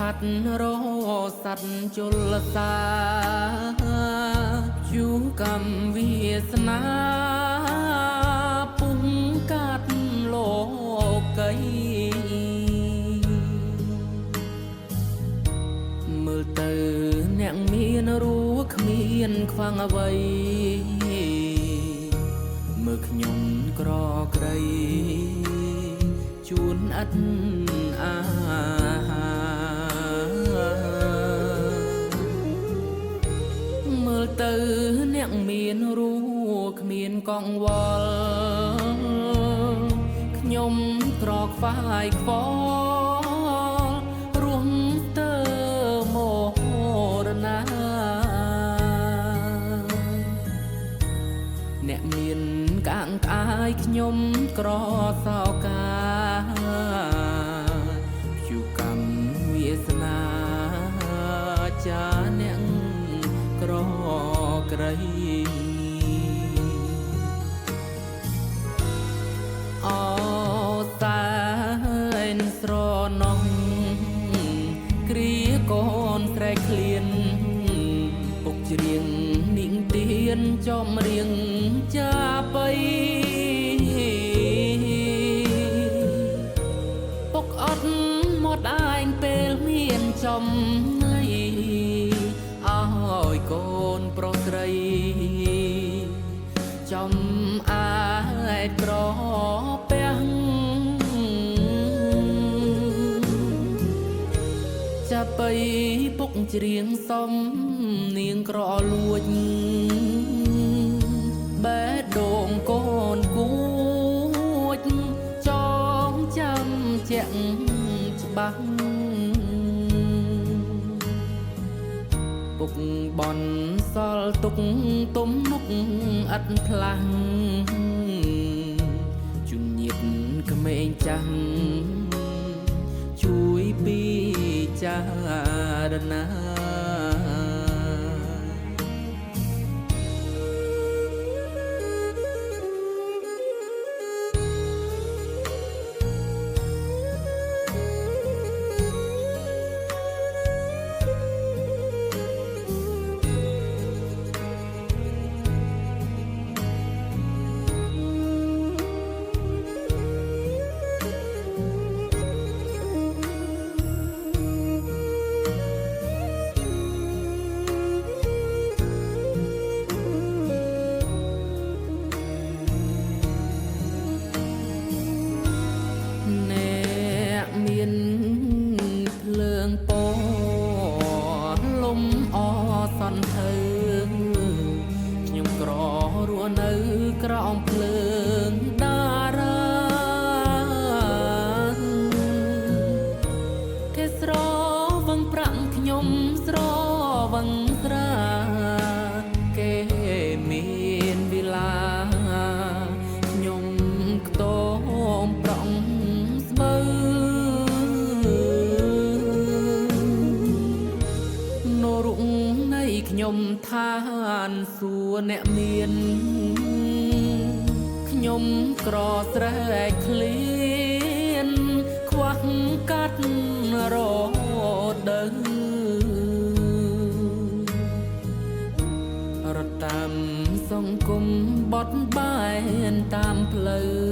ផាត់រស័តជលសាជូកម្មវាសនាពុំកាត់លោកីមើលទៅអ្នកមានរួគ្មានខ្វាំងអ្វីមើលខ្ញុំក្រក្រីជួនអត់អាមើលទៅអ្នកមានរួគ្មានកង្វល់ខ្ញុំក្រខ្វាយខ្វល់រួមទៅមរណាអ្នកមានកាងក្អាយខ្ញុំក្រសោកាជូកម្មវាសនាចាអ្នកក្រក្រីអតែនស្រណោះគ្រាកូនស្រែកឃ្លានពុកច្រៀងនាងទៀនចំរៀងចាបៃពុកអត់មកឯងពេលមានចំណៃឲ្យកូនប្រុសស្រីចំអាចក្រពាំងចាប់បីពុកច្រៀងសំនាងក្រលួចបែដដូងកូនគួចចងចាំជាក់ច្បាស់ពុកបនសល់ទុកទំនុកអត់ផ្លាំងជំញាតក្មេងចាស់ជួយពីចារណាភ្លើងពណ៌លំអសន្ធើខ្ញុំក្ររស់នៅក្រោមភ្លើងតារាគេស្រវឹងប្រាំងខ្ញុំស្រវឹងស្រាគេមានវិឡាខ្ញុំខ្ទមប្រងស្មើរុងនៃខ្ញុំឋានសួគ៌អ្នកមានខ្ញុំក្រស្រែកឃ្លានខ្វះកាត់រដូវរត់តាមសង្គមបត់បែនតាមផ្លូវ